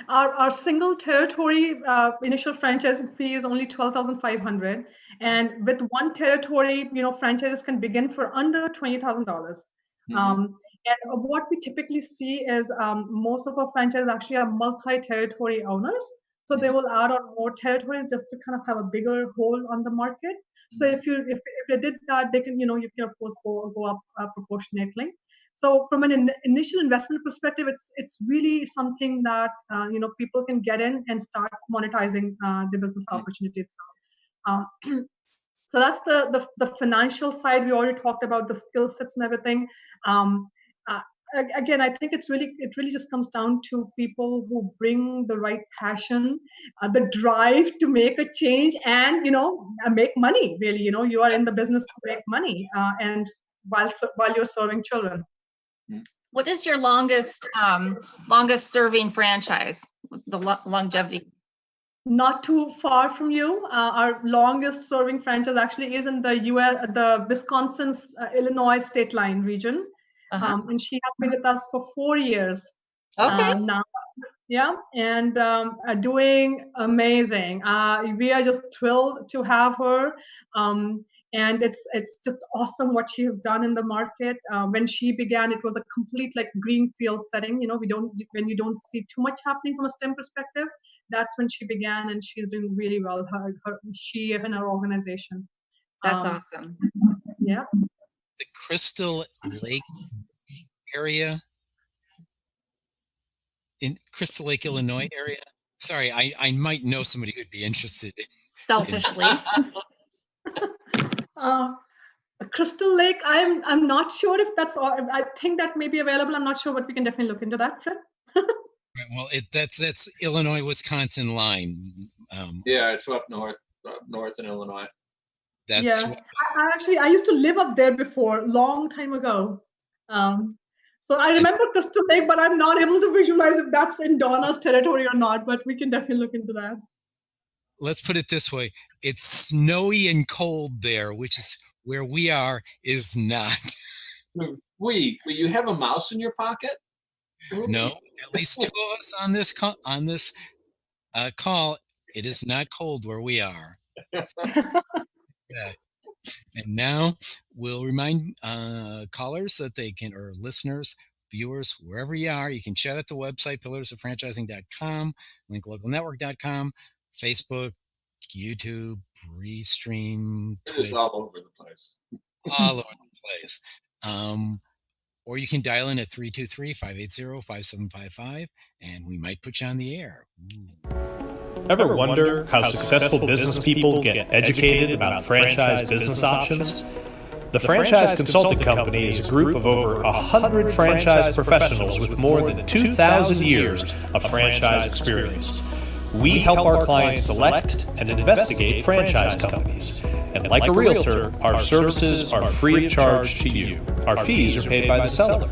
Speaker 5: our single territory initial franchise fee is only $12,500, and with one territory, franchises can begin for under $20,000. And what we typically see is most of our franchises actually are multi-territory owners, so they will add on more territories just to kind of have a bigger hold on the market. So if they did that, they can you can of course go up proportionately. So from an initial investment perspective, it's really something that people can get in and start monetizing the business opportunity itself. So that's the financial side. We already talked about the skill sets and everything. Again, I think it really just comes down to people who bring the right passion, the drive to make a change, and make money. Really, you are in the business to make money, and while you're serving children.
Speaker 3: What is your longest serving franchise? The longevity?
Speaker 5: Not too far from you. Our longest serving franchise actually is in the the Wisconsin's Illinois state line region. And she has been with us for 4 years now. Yeah, and doing amazing. We are just thrilled to have her. And it's just awesome what she has done in the market. When she began, it was a complete greenfield setting. When you don't see too much happening from a STEM perspective, that's when she began, and she's doing really well. She and her organization.
Speaker 3: That's awesome.
Speaker 5: Yeah.
Speaker 1: The Crystal Lake area, in Crystal Lake, Illinois area. Sorry, I might know somebody who'd be interested.
Speaker 3: Selfishly.
Speaker 5: Crystal Lake, I'm not sure if that's all. I think that may be available. I'm not sure, but we can definitely look into that, Fred.
Speaker 1: Well, that's Illinois-Wisconsin line.
Speaker 2: Yeah, it's up north in Illinois.
Speaker 5: That's I used to live up there before, long time ago. So I remember Crystal Lake, but I'm not able to visualize if that's in Donna's territory or not, but we can definitely look into that.
Speaker 1: Let's put it this way. It's snowy and cold there, which is where we are is not.
Speaker 2: Will you have a mouse in your pocket?
Speaker 1: No, at least two of us on this call. It is not cold where we are. Yeah. And now we'll remind callers that they can, or listeners, viewers, wherever you are, you can chat at the website, pillarsoffranchising.com, linklocalnetwork.com, Facebook, YouTube, Restream, Twitter.
Speaker 2: It's all over the place.
Speaker 1: All over the place. Or you can dial in at 323-580-5755, and we might put you on the air. Ooh.
Speaker 9: Ever wonder how successful business people get educated about franchise business options? The Franchise Consulting Company is a group of over 100 franchise professionals with more than 2,000 years of franchise experience. We help our clients select and investigate franchise companies. And like a realtor, our services are free of charge to you. Our fees are paid by the seller.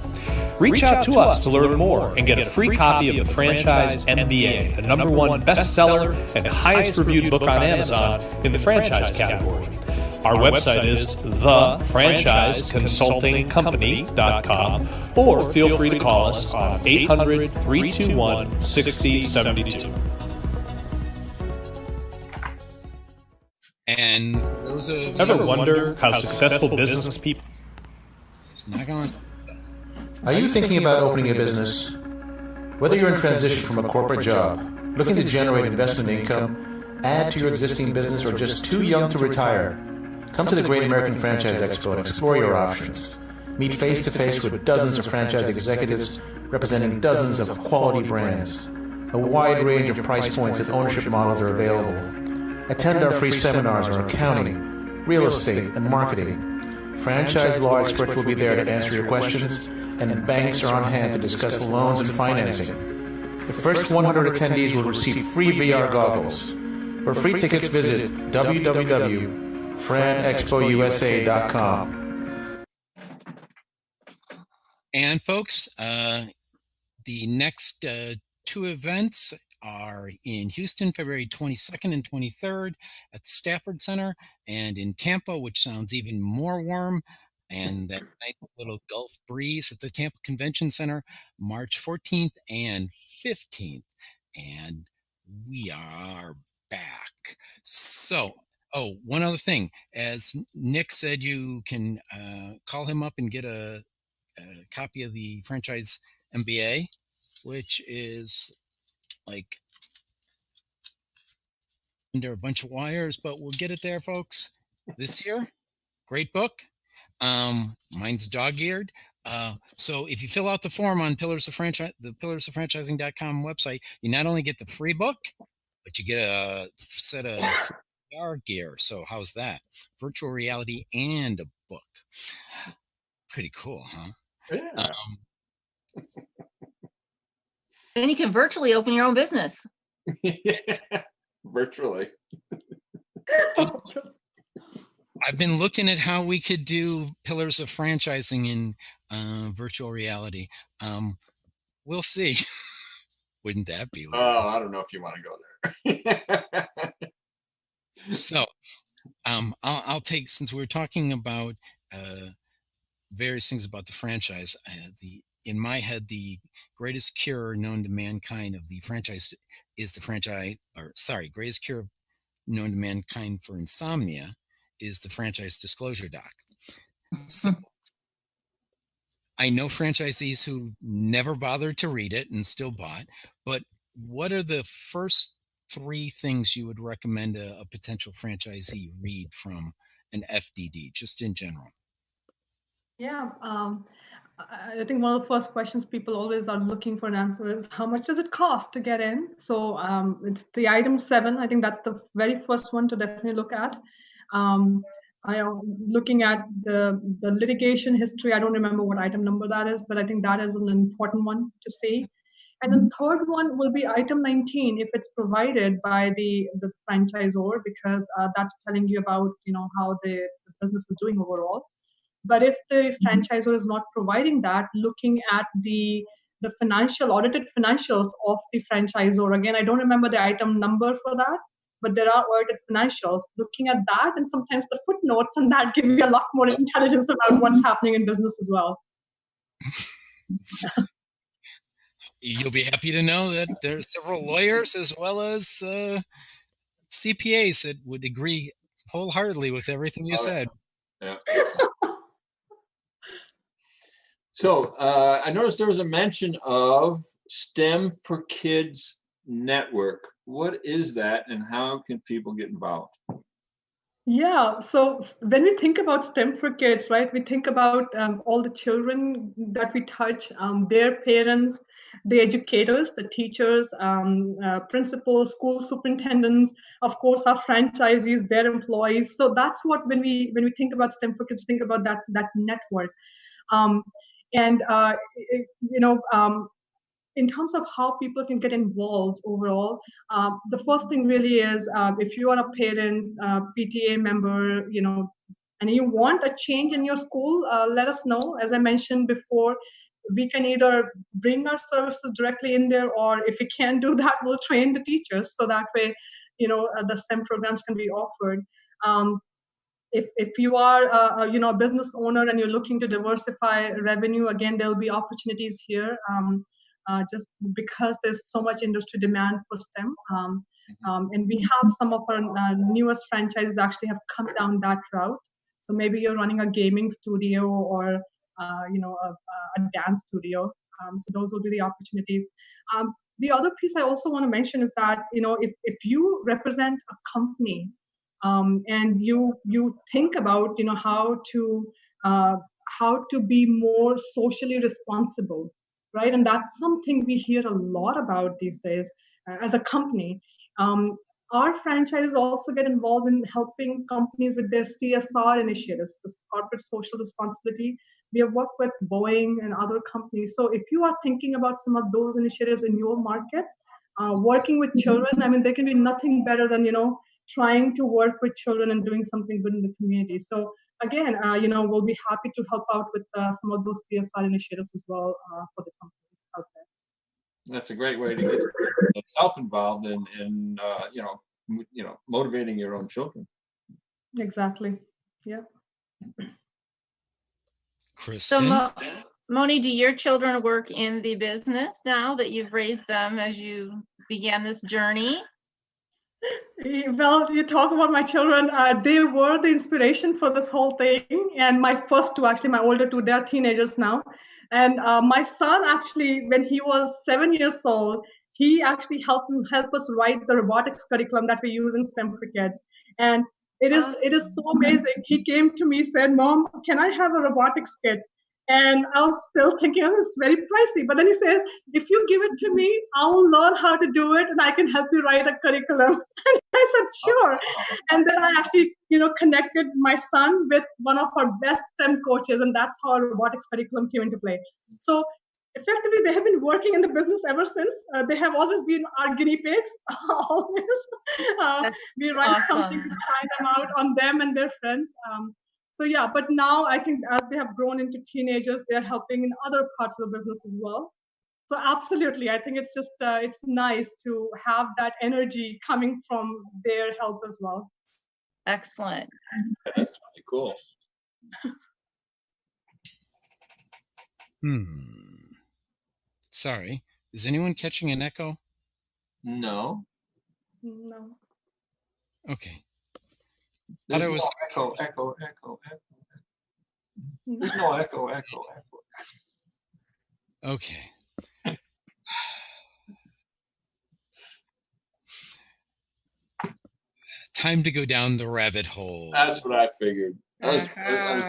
Speaker 9: Reach out to us to learn more and get a free copy of the Franchise MBA, the #1 bestseller and highest reviewed book on Amazon in the franchise category. Our website is thefranchiseconsultingcompany.com, or feel free to call us on 800-321-6072.
Speaker 1: And those of
Speaker 9: Ever wonder how successful business people...
Speaker 1: It's not going to...
Speaker 10: Are you thinking about opening a business? Whether you're in transition from a corporate job, looking to generate investment income, add to your existing business, or just too young to retire, come to the Great American Franchise Expo and explore your options. Meet face-to-face with dozens of franchise executives representing dozens of quality brands. A wide range of price points and ownership models are available. Attend our free seminars on accounting, real estate, and marketing. Franchise law experts will be there to answer your questions, and banks are on hand to discuss loans and financing. The first 100 attendees will receive free VR goggles. For free tickets, visit www.franexpousa.com.
Speaker 1: And folks, the next 2 events are in Houston, February 22nd and 23rd at the Stafford Center, and in Tampa, which sounds even more warm, and that nice little Gulf breeze at the Tampa Convention Center, March 14th and 15th. And we are back. So, one other thing. As Nick said, you can call him up and get a copy of the Franchise MBA, which is like under a bunch of wires, but we'll get it there, folks. This year, great book. Mine's dog-eared. So if you fill out the form on the pillarsofranchising.com website, you not only get the free book, but you get a set of VR gear. So how's that? Virtual reality and a book. Pretty cool, huh?
Speaker 2: Yeah.
Speaker 3: Then you can virtually open your own business.
Speaker 2: Virtually.
Speaker 1: I've been looking at how we could do Pillars of Franchising in virtual reality. We'll see. Wouldn't that be?
Speaker 2: Oh, I don't know if you want to go there.
Speaker 1: So, I'll take, since we're talking about various things about the franchise, in my head, the greatest cure known to mankind of the franchise is greatest cure known to mankind for insomnia is the franchise disclosure doc. So I know franchisees who never bothered to read it and still bought, but what are the first 3 things you would recommend a potential franchisee read from an FDD, just in general?
Speaker 5: Yeah, I think one of the first questions people always are looking for an answer is, how much does it cost to get in? So it's the item 7. I think that's the very first one to definitely look at. I am looking at the litigation history. I don't remember what item number that is, but I think that is an important one to see. And the third one will be item 19 if it's provided by the franchisor, because that's telling you about how the business is doing overall. But if the franchisor is not providing that, looking at the audited financials of the franchisor. Again, I don't remember the item number for that, but there are audited financials. Looking at that, and sometimes the footnotes on that give you a lot more intelligence about what's happening in business as well.
Speaker 1: You'll be happy to know that there are several lawyers as well as CPAs that would agree wholeheartedly with everything you said.
Speaker 2: Yeah. So I noticed there was a mention of STEM for Kids Network. What is that, and how can people get involved?
Speaker 5: Yeah, so when we think about STEM for Kids, right, we think about all the children that we touch, their parents, the educators, the teachers, principals, school superintendents, of course, our franchisees, their employees. So that's what when we think about STEM for Kids, think about that network. In terms of how people can get involved overall, the first thing really is if you are a parent, PTA member, and you want a change in your school, let us know. As I mentioned before, we can either bring our services directly in there, or if we can't do that, we'll train the teachers. So that way, the STEM programs can be offered. If you are a business owner and you're looking to diversify revenue, again, there'll be opportunities here. Just because there's so much industry demand for STEM. And we have some of our newest franchises actually have come down that route. So maybe you're running a gaming studio or a dance studio. So those will be the opportunities. The other piece I also want to mention is that if you represent a company and you think about how to be more socially responsible, right? And that's something we hear a lot about these days as a company. Our franchises also get involved in helping companies with their CSR initiatives, the corporate social responsibility. We have worked with Boeing and other companies. So if you are thinking about some of those initiatives in your market, working with children, I mean, there can be nothing better than, trying to work with children and doing something good in the community. So again, we'll be happy to help out with some of those CSR initiatives as well for the companies out there.
Speaker 2: That's a great way to get yourself involved in motivating your own children.
Speaker 5: Exactly. Yeah.
Speaker 1: Kristin?
Speaker 3: So, Moni, do your children work in the business now that you've raised them as you began this journey?
Speaker 5: Well, you talk about my children. They were the inspiration for this whole thing. And my first two, actually, my older two, they're teenagers now. And my son, actually, when he was 7 years old, he actually helped us write the robotics curriculum that we use in STEM for Kids. And it is so amazing. He came to me, said, "Mom, can I have a robotics kit?" And I was still thinking, oh, this is very pricey. But then he says, "If you give it to me, I will learn how to do it and I can help you write a curriculum." And I said, "Sure." And then I actually, connected my son with one of our best STEM coaches, and that's how our robotics curriculum came into play. So effectively, they have been working in the business ever since. They have always been our guinea pigs, always. We write something to try them out on them and their friends. So yeah, but now I think as they have grown into teenagers, they're helping in other parts of the business as well. So absolutely, I think it's just, it's nice to have that energy coming from their help as well.
Speaker 3: Excellent.
Speaker 2: That's really cool.
Speaker 1: Sorry, is anyone catching an echo?
Speaker 2: No.
Speaker 5: No.
Speaker 1: Okay.
Speaker 2: There's
Speaker 1: no
Speaker 2: echo. There's no echo.
Speaker 1: Okay. Time to go down the rabbit hole.
Speaker 2: That's what I figured. I was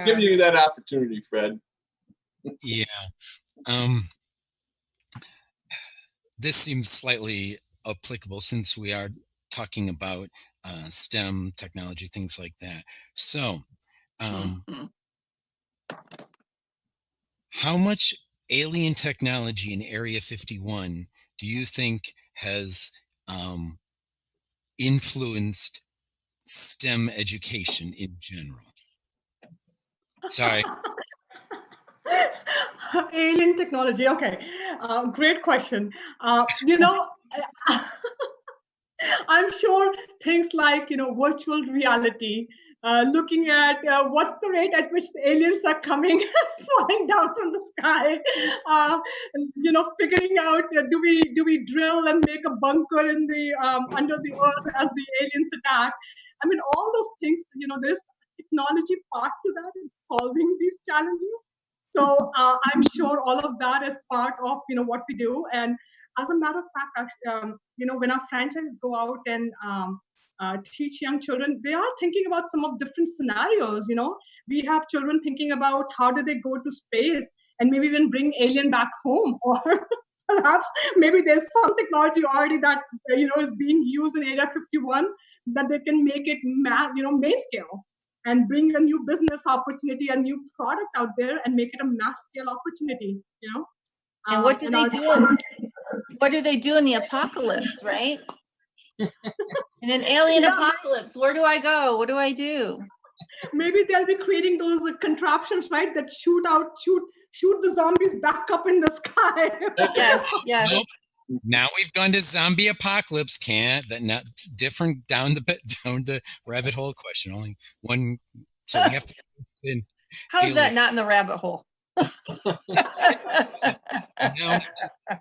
Speaker 2: giving you that opportunity, Fred.
Speaker 1: Yeah. This seems slightly applicable since we are talking about STEM technology, things like that. So, how much alien technology in Area 51 do you think has influenced STEM education in general? Sorry.
Speaker 5: Alien technology. Okay. Great question. I'm sure things like, virtual reality, looking at what's the rate at which the aliens are coming, falling down from the sky, figuring out, do we drill and make a bunker in the under the earth as the aliens attack? I mean, all those things, there's a technology part to that in solving these challenges. So I'm sure all of that is part of, what we do. And as a matter of fact, actually, when our franchises go out and teach young children, they are thinking about some of different scenarios. We have children thinking about how do they go to space and maybe even bring alien back home, or perhaps maybe there's some technology already that is being used in Area 51 that they can make it mass scale and bring a new business opportunity, a new product out there, and make it a mass scale opportunity.
Speaker 3: And what do they do? What do they do in the apocalypse, right? In an alien apocalypse, where do I go? What do I do?
Speaker 5: Maybe they'll be creating those contraptions, right, that shoot the zombies back up in the sky.
Speaker 3: Yes.
Speaker 1: Nope. Now we've gone to zombie apocalypse. Not different down the rabbit hole question. Only one. So we have to.
Speaker 3: How's that not in the rabbit hole?
Speaker 1: Now,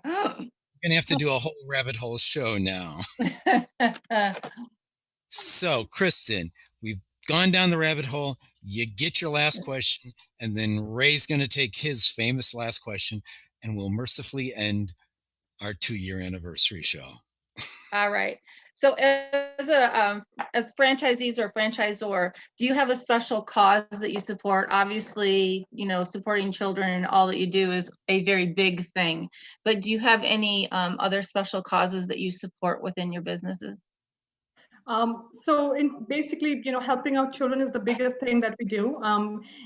Speaker 1: we're gonna have to do a whole rabbit hole show now. So, Kristin, we've gone down the rabbit hole. You get your last question, and then Ray's going to take his famous last question, and we'll mercifully end our 2-year anniversary show.
Speaker 3: All right. So as franchisees or franchisor, do you have a special cause that you support? Obviously, supporting children and all that you do is a very big thing. But do you have any other special causes that you support within your businesses?
Speaker 5: So basically, helping out children is the biggest thing that we do.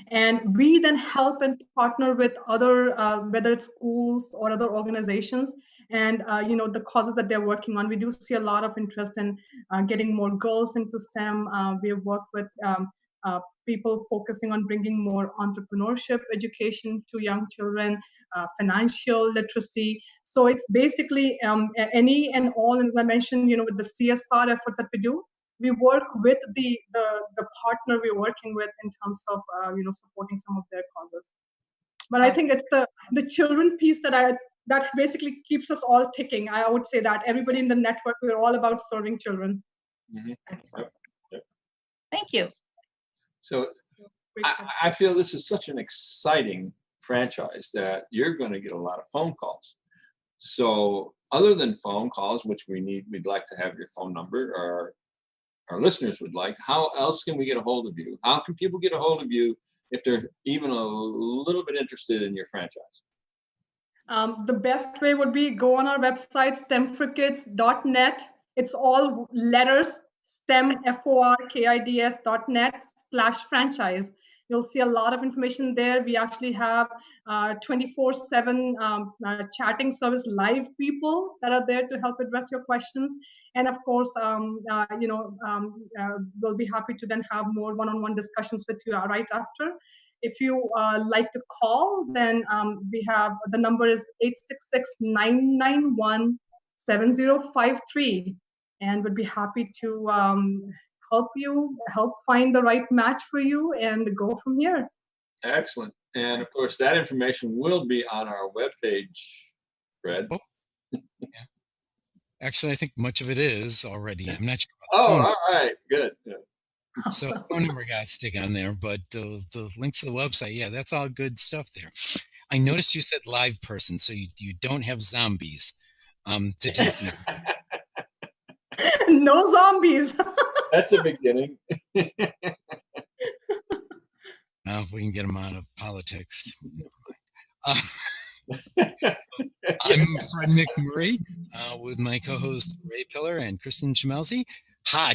Speaker 5: And we then help and partner with other, whether it's schools or other organizations, and, the causes that they're working on. We do see a lot of interest in getting more girls into STEM. We have worked with people focusing on bringing more entrepreneurship education to young children, financial literacy. So it's basically any and all, and as I mentioned, with the CSR efforts that we do, we work with the partner we're working with in terms of supporting some of their causes. But I think it's the children piece that basically keeps us all ticking. I would say that everybody in the network, we're all about serving children.
Speaker 2: Mm-hmm. Yep.
Speaker 3: Thank you.
Speaker 2: So I feel this is such an exciting franchise that you're going to get a lot of phone calls. So other than phone calls, which we'd like to have your phone number, or our listeners would like, how else can we get a hold of you? How can people get a hold of you if they're even a little bit interested in your franchise?
Speaker 5: The best way would be go on our website, stemforkids.net. It's all letters, STEM, FORKIDS.net/franchise. You'll see a lot of information there. We actually have 24/7 chatting service, live people that are there to help address your questions. And of course, we'll be happy to then have more one-on-one discussions with you right after. If you like to call, then we have, the number is 866-991-7053. And would be happy to help find the right match for you and go from here.
Speaker 2: Excellent. And of course, that information will be on our webpage, Fred.
Speaker 1: Oh. Yeah. Actually, I think much of it is already. I'm not sure.
Speaker 2: All right. Good.
Speaker 1: So phone number got to stick on there, but the links to the website, yeah, that's all good stuff there. I noticed you said live person, so you don't have zombies to take.
Speaker 5: No zombies.
Speaker 2: That's a beginning.
Speaker 1: If we can get them out of politics, never mind. I'm Fred McMurray with my co-host Ray Pillar and Kristin Selmeczy. Hi,